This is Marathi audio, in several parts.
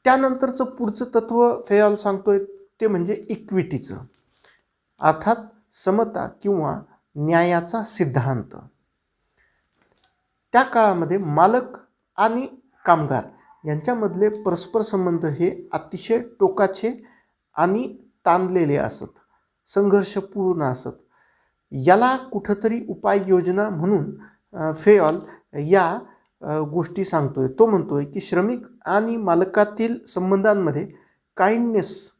त्यानंतरचं पुढचं तत्व फेयॉल सांगतोय ते म्हणजे इक्विटीचं, अर्थात समता किंवा न्यायाचा सिद्धांत. त्या काळामध्ये मालक आणि कामगार यांच्यामधले परस्पर संबंध हे अतिशय टोकाचे आणि ताणलेले असत, संघर्षपूर्ण असत. याला कुठंतरी उपाययोजना म्हणून फेयॉल या गोष्टी सांगतोय. तो म्हणतोय की श्रमिक आणि मालकातील संबंधांमध्ये काइंडनेस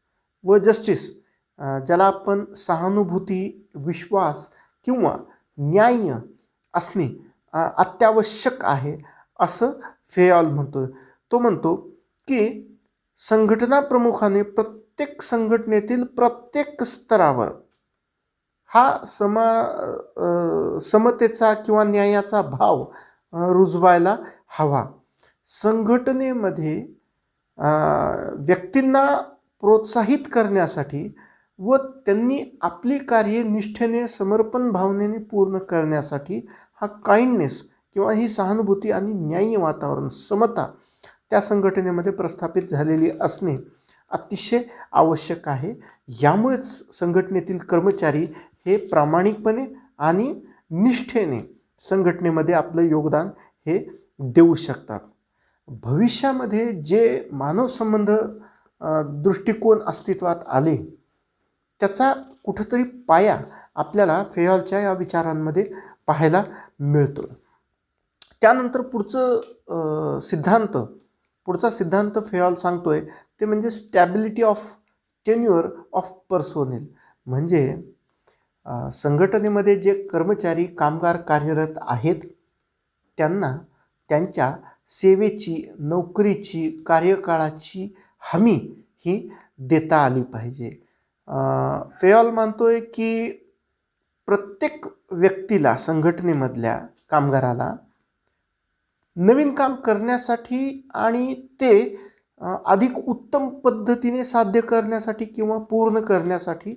व जस्टिस, ज्याला आपण सहानुभूती, विश्वास किंवा न्याय असणे अत्यावश्यक आहे असं फेयॉल म्हणतोय. तो म्हणतो की संघटना प्रमुखाने प्रत्येक संघटनेतील प्रत्येक स्तरावर हा समतेचा किंवा न्यायाचा भाव रुजवायला हवा. संघटनेमध्ये व्यक्तींना प्रोत्साहित करण्यासाठी व त्यांनी आपली कार्ये निष्ठेने, समर्पण भावनेने पूर्ण करण्यासाठी हा काइंडनेस किंवा ही सहानुभूती आणि न्याय्य वातावरण, समता त्या संघटनेमध्ये प्रस्थापित झालेली असणे अतिशय आवश्यक आहे. यामुळेच संघटनेतील कर्मचारी हे प्रामाणिकपणे आणि निष्ठेने संघटनेमध्ये आपलं योगदान हे देऊ शकतात. भविष्यामध्ये जे मानव संबंध दृष्टिकोन अस्तित्वात आले त्याचा कुठंतरी पाया आपल्याला फेयॉलच्या या विचारांमध्ये पाहायला मिळतो. त्यानंतर पुढचा सिद्धांत फेयॉल सांगतोय ते म्हणजे stability of tenure of personnel. म्हणजे संघटनेमध्ये जे कर्मचारी, कामगार कार्यरत आहेत त्यांना त्यांच्या सेवेची, नोकरीची, कार्यकाळाची हमी ही देता आली पाहिजे. फेयॉल मानतोय की प्रत्येक व्यक्तीला, संघटनेमधल्या कामगाराला नवीन काम करण्यासाठी आणि ते अधिक उत्तम पद्धतीने साध्य करण्यासाठी किंवा पूर्ण करण्यासाठी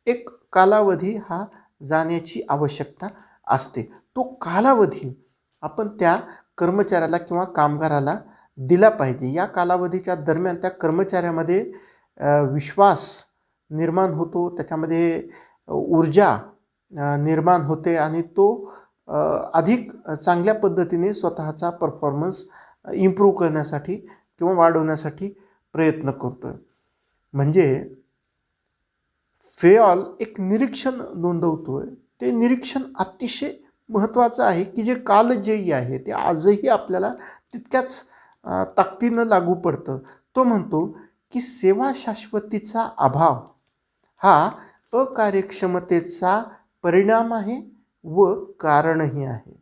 एक कालावधी हा जाण्याची आवश्यकता असते. तो कालावधी आपण त्या कर्मचाऱ्याला किंवा कामगाराला दिला पाहिजे. या कालावधीच्या दरम्यान त्या कर्मचाऱ्यामध्ये विश्वास निर्माण होतो, त्याच्यामध्ये ऊर्जा निर्माण होते आणि तो अधिक चांगल्या पद्धतीने स्वतःचा परफॉर्मन्स इम्प्रूव्ह करण्यासाठी किंवा वाढवण्यासाठी प्रयत्न करतोय. म्हणजे फेयॉल एक निरीक्षण नोंदवतोय. ते निरीक्षण अतिशय महत्त्वाचं आहे की जे कालजयी आहे ते आजही आपल्याला तितक्याच ताकदीनं लागू पडतं. तो म्हणतो की सेवा शाश्वतीचा अभाव हा अकार्यक्षमतेचा परिणाम आहे व कारणही आहे.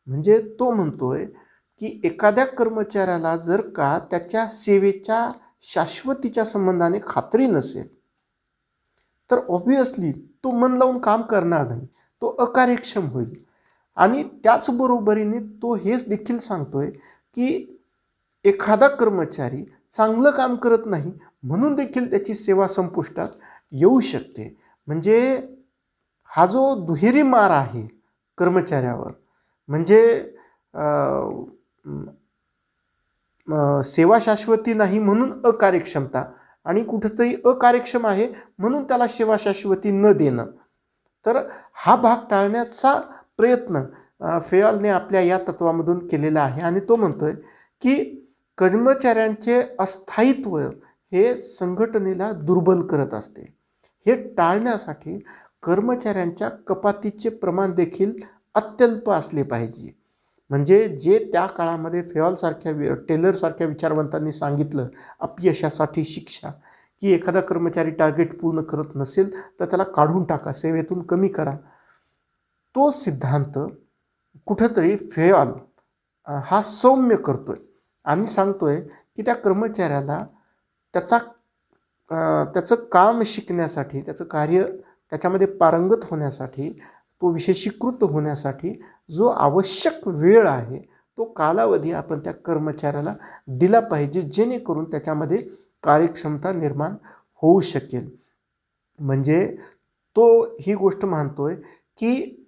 म्हणजे तो म्हणतोय की एखाद्या कर्मचाऱ्याला जर का त्याच्या सेवेच्या शाश्वतीच्या संबंधाने खात्री नसेल तर ऑब्व्हियसली तो मन लावून काम करणार नाही, तो अकार्यक्षम होईल. आणि त्याचबरोबरीने तो हेच देखील सांगतोय की एखादा कर्मचारी चांगलं काम करत नाही म्हणून देखील त्याची सेवा संपुष्टात येऊ शकते. म्हणजे हा जो दुहेरी मार आहे कर्मचाऱ्यावर, म्हणजे सेवा शाश्वती नाही म्हणून अकार्यक्षमता आणि कुठंतरी अकार्यक्षम आहे म्हणून त्याला सेवा शाश्वती न देणं, तर हा भाग टाळण्याचा प्रयत्न फेयॉलने आपल्या या तत्वामधून केलेला आहे. आणि तो म्हणतोय की कर्मचाऱ्यांचे अस्थायित्व हे संघटनेला दुर्बल करत असते. हे टाळण्यासाठी कर्मचाऱ्यांच्या कपातीचे प्रमाण देखील अत्यल्प असले पाहिजे. म्हणजे जे त्या काळामध्ये फेयॉलसारख्या, टेलरसारख्या विचारवंतांनी सांगितलं अपयशासाठी शिक्षा, की एखादा कर्मचारी टार्गेट पूर्ण करत नसेल तर त्याला काढून टाका, सेवेतून कमी करा. तो सिद्धांत कुठंतरी फेयॉल हा सौम्य करतोय आणि सांगतोय की त्या कर्मचाऱ्याला त्याचं काम शिकण्यासाठी, त्याचं कार्य त्याच्यामध्ये पारंगत होण्यासाठी, तो विषय स्वीकृत होण्यासाठी जो आवश्यक वेळ आहे तो कालावधी आपण त्या कर्मचाऱ्याला दिला पाहिजे, जेणेकरून त्याच्यामध्ये कार्यक्षमता निर्माण होऊ शकेल. म्हणजे तो ही गोष्ट मानतोय की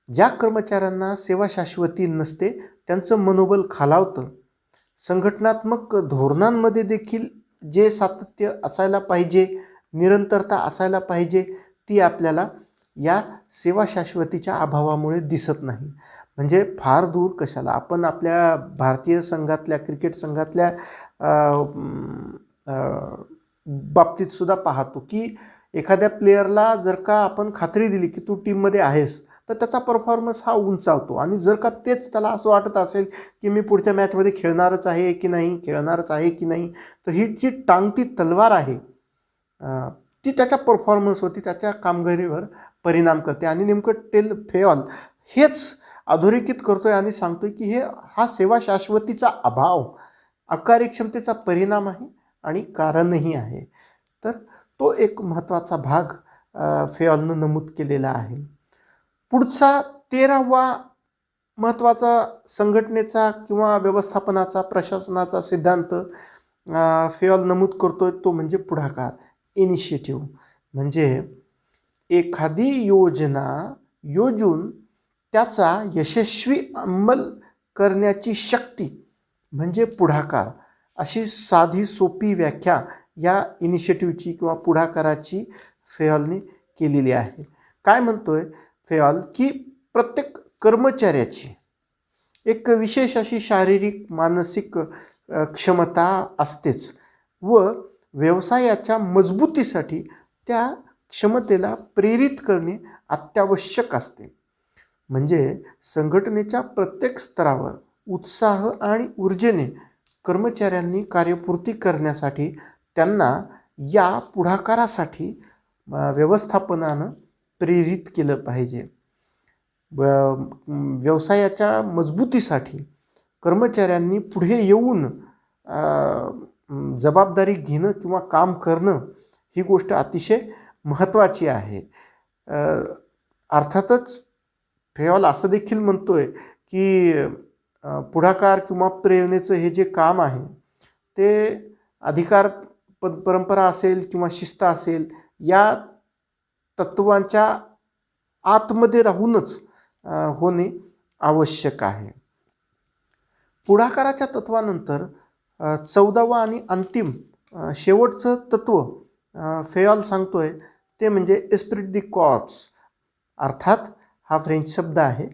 ज्या कर्मचाऱ्यांना सेवा शाश्वती नसते त्यांचं मनोबल खालावतं, संघटनात्मक धोरणांमध्ये देखील जे सातत्य असायला पाहिजे, निरंतरता असायला पाहिजे, ती आपल्याला या सेवा शाश्वतीच्या अभावामुळे दिसत नाही. म्हणजे फार दूर कशाला, आपण आपल्या भारतीय संघातल्या, क्रिकेट संघातल्या बाबतीत सुद्धा पाहतो की एखाद्या प्लेयरला जर का आपण खात्री दिली की तू टीममध्ये आहेस, तर त्याचा परफॉर्मन्स हा उंचावतो. आणि जर का तेच त्याला असं वाटत असेल की मी पुढच्या मॅचमध्ये खेळणारच आहे की नाही, तर ही जी टांगती तलवार आहे ती त्याच्या परफॉर्मन्सवरती, त्याच्या कामगिरीवर परिणाम करते. आणि नेमकं टेल फेऑल हेच अधोरेखित करतोय आणि सांगतोय की हा सेवा शाश्वतीचा अभाव अकार्यक्षमतेचा परिणाम आहे आणि कारणही आहे. तर तो एक महत्त्वाचा भाग फेऑलनं नमूद केलेला आहे. पुढचा 13वा महत्त्वाचा संघटनेचा किंवा व्यवस्थापनाचा, प्रशासनाचा सिद्धांत फेऑल नमूद करतोय तो म्हणजे पुढाकार, इनिशिएटिव्ह. म्हणजे एखादी योजना योजून त्याचा यशस्वी अंमल करण्याची शक्ती म्हणजे पुढाकार, अशी साधी सोपी व्याख्या या इनिशिएटिव्हची किंवा पुढाकाराची फेऑलने केलेली आहे. काय म्हणतोय फेऑल की प्रत्येक कर्मचाऱ्याची एक विशेष अशी शारीरिक मानसिक क्षमता असतेच व व्यवसायाच्या मजबूतीसाठी त्या क्षमतेला प्रेरित करणे अत्यावश्यक असते. म्हणजे संघटनेच्या प्रत्येक स्तरावर उत्साह आणि ऊर्जेने कर्मचाऱ्यांनी कार्यपूर्ती करण्यासाठी त्यांना या पुढाकारासाठी व्यवस्थापनानं प्रेरित केलं पाहिजे. व्यवसायाच्या मजबूतीसाठी कर्मचाऱ्यांनी पुढे येऊन जबाबदारी घेणं किंवा काम करणं ही गोष्ट अतिशय महत्त्वाची आहे. अर्थातच फेऑल असं देखील म्हणतोय की पुढाकार किंवा प्रेरणेचं हे जे काम आहे ते अधिकार परंपरा असेल किंवा शिस्त असेल या तत्वांच्या आतमध्ये राहूनच होणे आवश्यक आहे. पुढाकाराच्या तत्वानंतर 14वा आणि अंतिम शेवटचं तत्व फेऑल सांगतोय ते म्हणजे एस्प्रिट दी कॉर्प्स. अर्थात हा फ्रेंच शब्द आहे,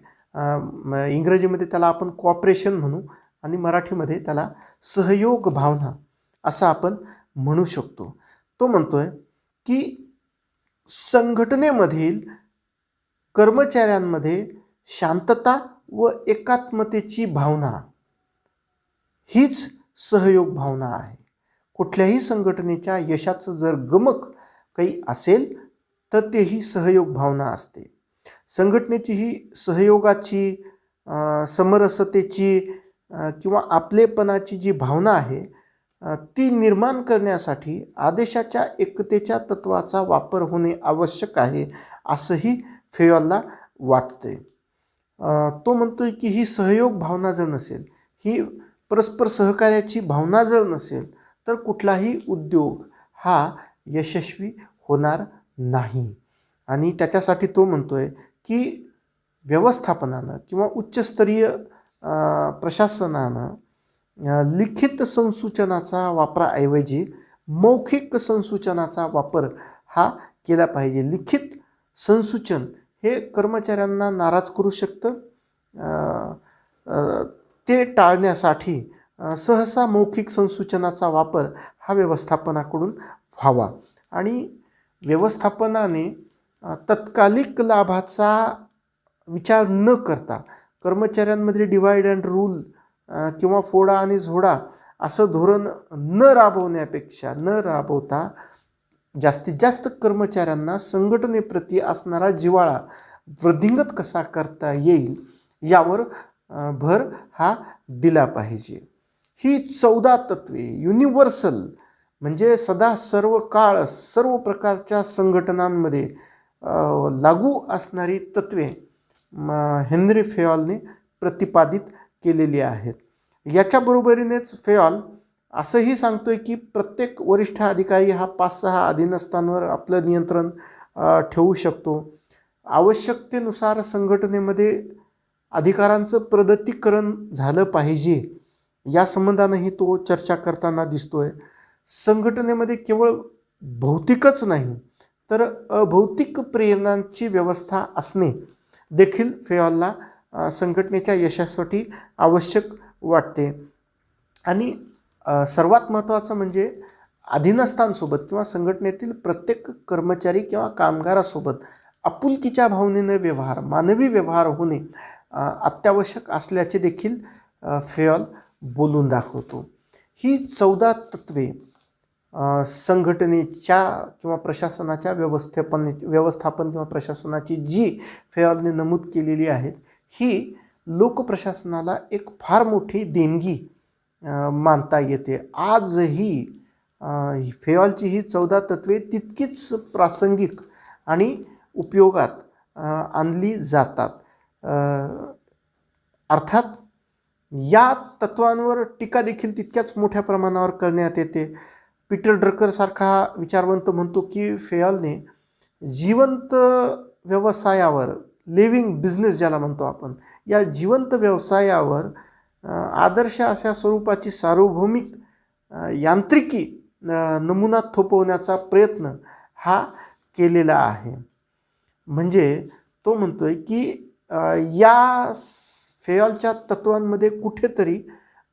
इंग्रजीमध्ये त्याला आपण कॉपरेशन म्हणू आणि मराठीमध्ये त्याला सहयोग भावना असं आपण म्हणू शकतो. तो म्हणतोय की संघटनेमधील कर्मचाऱ्यांमध्ये शांतता व एकात्मतेची भावना हीच सहयोग भावना आहे. कुठल्याही संघटनेच्या यशाचं जर गमक काही असेल तर ते ही सहयोग भावना असते. संघटनेची ही सहयोगाची, समरसतेची किंवा आपलेपणाची जी भावना आहे ती निर्माण करण्यासाठी आदेशाच्या एकतेच्या तत्वाचा वापर होणे आवश्यक आहे असंही फेऑलला वाटते. तो म्हणतोय की ही सहयोग भावना जर नसेल, ही परस्पर सहकार्याची भावना जर नसेल तर कुठलाही उद्योग हा यशस्वी होणार नाही. आणि त्याच्यासाठी तो म्हणतोय की व्यवस्थापनानं किंवा उच्चस्तरीय प्रशासनानं लिखित संसूचनाचा वापराऐवजी मौखिक संसूचनाचा वापर हा केला पाहिजे. लिखित संसूचन हे कर्मचाऱ्यांना नाराज करू शकतं. ते टाळण्यासाठी सहसा मौखिक संसूचनाचा वापर हा व्यवस्थापनाकडून व्हावा. आणि व्यवस्थापनाने तत्कालिक लाभाचा विचार न करता कर्मचाऱ्यांमध्ये डिवाइड अँड रूल किंवा फोडा आणि झोडा असं धोरण न राबवता जास्तीत जास्त कर्मचाऱ्यांना संघटनेप्रती असणारा जिव्हाळा वृद्धिंगत कसा करता येईल यावर भर हा दिला पाहिजे. ही 14 तत्वे युनिव्हर्सल म्हणजे सदा सर्व काळ सर्व प्रकारच्या संघटनांमध्ये लागू असणारी तत्वे हेनरी फेऑलने प्रतिपादित केलेली आहेत. याच्याबरोबरीनेच फेऑल असंही सांगतोय की प्रत्येक वरिष्ठ अधिकारी हा 5-6 अधीनस्थांवर आपलं नियंत्रण ठेवू शकतो. आवश्यकतेनुसार संघटनेमध्ये अधिकारांचं प्रगतीकरण झालं पाहिजे या संबंधानेही तो चर्चा करताना दिसतोय. संघटनेमध्ये केवळ भौतिकच नाही तर अभौतिक प्रेरणांची व्यवस्था असणे देखील फेयॉलला संघटनेच्या यशासाठी आवश्यक वाटते. आणि सर्वात महत्त्वाचं म्हणजे अधीनस्थांसोबत किंवा संघटनेतील प्रत्येक कर्मचारी किंवा कामगारासोबत आपुलकीच्या भावनेने व्यवहार, मानवी व्यवहार होणे अत्यावश्यक असल्याचे देखील फेयॉल बोलून दाखवतो. ही 14 तत्वे संघटनेच्या किंवा प्रशासनाच्या व्यवस्थापन किंवा प्रशासनाची जी फेयॉलने नमूद केलेली आहेत, ही लोकप्रशासनाला एक फार मोठी देणगी मानता येते. आजही फेयॉलची ही 14 तत्वे तितकीच प्रासंगिक आणि उपयोगात आणली जातात. अर्थात या तत्वांवर टीका देखील तितक्याच मोठ्या प्रमाणावर करण्यात येते. पीटर ड्रकर सारखा विचारवंत म्हणतो की फेयॉलने जिवंत व्यवसायावर, लिव्हिंग बिझनेस ज्याला म्हणतो आपण, या जिवंत व्यवसायावर आदर्श अशा स्वरूपाची सार्वभौमिक यांत्रिकी नमुना थोपवण्याचा प्रयत्न हा केलेला आहे. म्हणजे तो म्हणतोय की या फेयॉलच्या तत्वांमध्ये कुठेतरी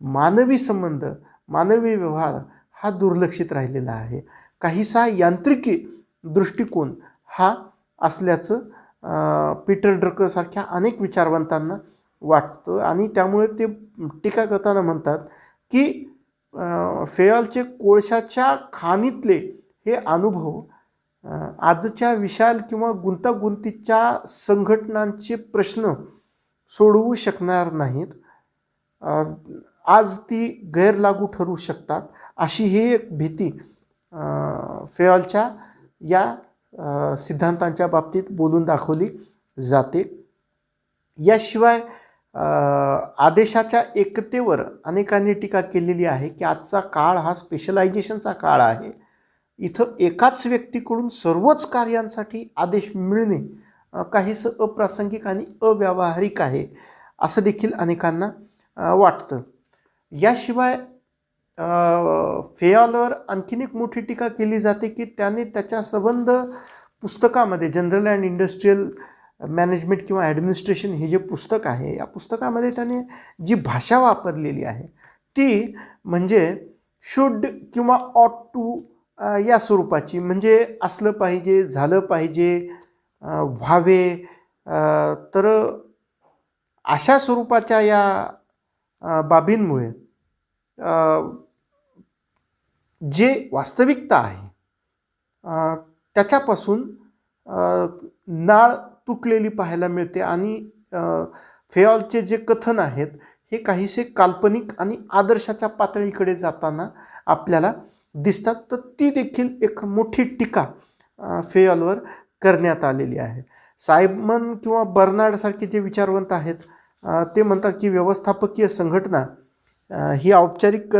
मानवी संबंध, मानवी व्यवहार हा दुर्लक्षित राहिलेला आहे. काहीसा यांत्रिकी दृष्टिकोन हा असल्याचं पीटर ड्रकरसारख्या अनेक विचारवंतांना वाटतं. आणि त्यामुळे ते टीका करताना म्हणतात की फेयॉलचे कोळशाच्या खाणीतले हे अनुभव आजच्या विशाल किंवा गुंतागुंतीच्या संघटनांचे प्रश्न सोडवू शकणार नाहीत. आज ती गैरलागू ठरू शकतात अशी ही एक भीती फेयॉलच्या या सिद्धांतांच्या बाबतीत बोलून दाखवली जाते. याशिवाय आदेशाच्या एकतेवर अनेकांनी टीका केलेली आहे की आजचा काळ हा स्पेशलायझेशनचा काळ आहे. इथं एकाच व्यक्तीकडून सर्वच कार्यांसाठी आदेश मिळणे काहीसं अप्रासंगिक आणि अव्यावहारिक आहे असं देखील अनेकांना वाटतं. याशिवाय फेयॉलवर आणखीन एक मोठी टीका केली जाते की त्याने त्याच्या संबंध पुस्तकामध्ये, जनरल अँड इंडस्ट्रियल मॅनेजमेंट किंवा ॲडमिनिस्ट्रेशन हे जे पुस्तक आहे, या पुस्तकामध्ये त्याने जी भाषा वापरलेली आहे ती म्हणजे शुड किंवा ऑट टू या स्वरूपाची, म्हणजे असलं पाहिजे, झालं पाहिजे, व्हावे. तर अशा स्वरूपाच्या या बाबींमुळे जे वास्तविकता आहे त्याच्यापासून नाळ तुटलेली पाहायला मिळते. आणि फेयॉलचे जे कथन आहेत हे काहीसे काल्पनिक आणि आदर्शाच्या पातळीकडे जाताना आपल्याला दिसतात. तर ती देखील एक मोठी टीका फेयॉलवर करण्यात आलेली आहे. सायमन किंवा बर्नार्डसारखे जे विचारवंत आहेत ते म्हणतात की व्यवस्थापकीय संघटना ही औपचारिक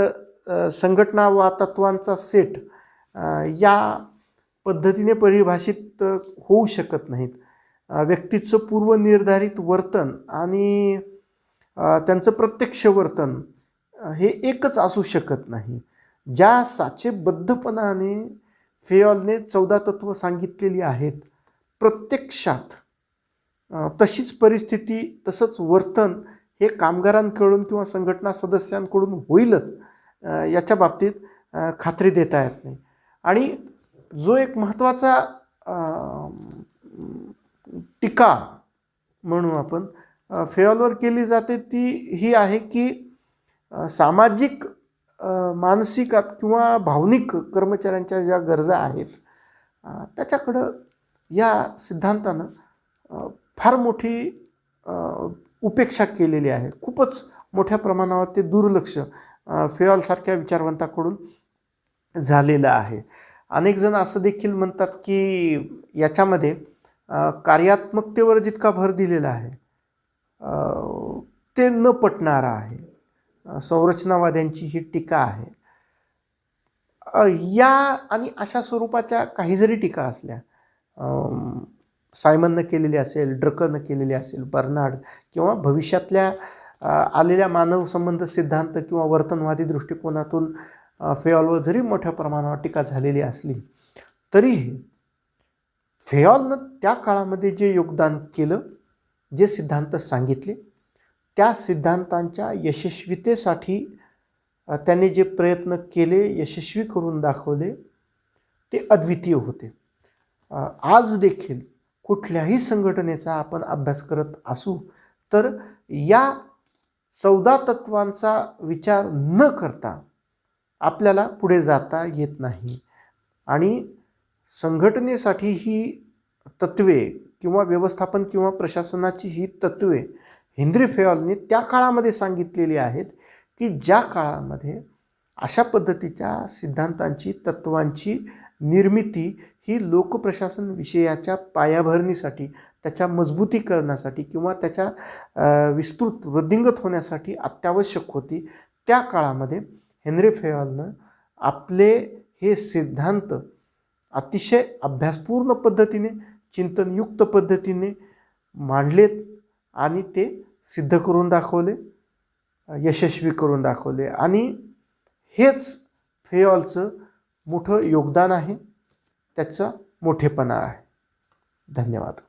संघटना वा तत्वांचा सेट या पद्धतीने परिभाषित होऊ शकत नाहीत. व्यक्तीचं पूर्वनिर्धारित वर्तन आणि त्यांचं प्रत्यक्ष वर्तन हे एकच असू शकत नाही. ज्या साचेबद्धपणाने फेयॉलने 14 तत्व सांगितलेली आहेत, प्रत्यक्षात तशीच परिस्थिती, तसंच वर्तन हे कामगारांकडून किंवा संघटना सदस्यांकडून होईलच याच्या बाबतीत खात्री देता येत नाही. आणि जो एक महत्त्वाचा टीका म्हणून आपण फेयॉलवर केली जाते ती ही आहे की सामाजिक, मानसिक किंवा भावनिक कर्मचाऱ्यांच्या ज्या गरजा आहेत त्याच्याकडं या सिद्धांतानं फार मोठी उपेक्षा केलेली आहे. खूपच मोठ्या प्रमाणावर ते दुर्लक्ष फेयॉलसारख्या विचारवंताकडून झालेलं आहे. अनेक जण असं देखील म्हणतात की याच्यामध्ये कार्यात्मकतेवर जितका भर दिलेला आहे ते न पटणारा आहे. संरचनावाद्यांची ही टीका आहे. या आणि अशा स्वरूपाच्या काही जरी टीका असल्या, सायमननं केलेली असेल, ड्रकरनं केलेली असेल, बर्नार्ड किंवा भविष्यातल्या आलेल्या मानव संबंध सिद्धांत किंवा वर्तनवादी दृष्टिकोनातून फेयॉलवर जरी मोठ्या प्रमाणावर टीका झालेली असली तरीही फेयॉलनं त्या काळामध्ये जे योगदान केलं, जे सिद्धांत सांगितले, त्या सिद्धांतांच्या यशस्वीतेसाठी त्यांनी जे प्रयत्न केले, यशस्वी करून दाखवले, ते अद्वितीय होते. आज देखील कुठल्याही संघटनेचा आपण अभ्यास करत असू तर या 14 तत्वांचा विचार न करता आपल्याला पुढे जाता येत नाही. आणि संघटनेसाठी ही तत्वे किंवा व्यवस्थापन किंवा प्रशासनाची ही तत्वे हेनरी फेयॉलने त्या काळामध्ये सांगितलेली आहेत की ज्या काळामध्ये अशा पद्धतीच्या सिद्धांतांची, तत्वांची निर्मिती ही लोकप्रशासन विषयाच्या पायाभरणीसाठी, त्याच्या मजबूतीकरणासाठी किंवा त्याच्या विस्तृत वृद्धिंगत होण्यासाठी अत्यावश्यक होती. त्या काळामध्ये हेनरी फेयॉलनं आपले हे सिद्धांत अतिशय अभ्यासपूर्ण पद्धतीने, चिंतनयुक्त पद्धतीने मांडलेत आणि ते सिद्ध करून दाखवले, यशस्वी करून दाखवले. आणि हेच फेयॉलचं मोठं योगदान आहे, त्याचा मोठेपणा आहे. धन्यवाद.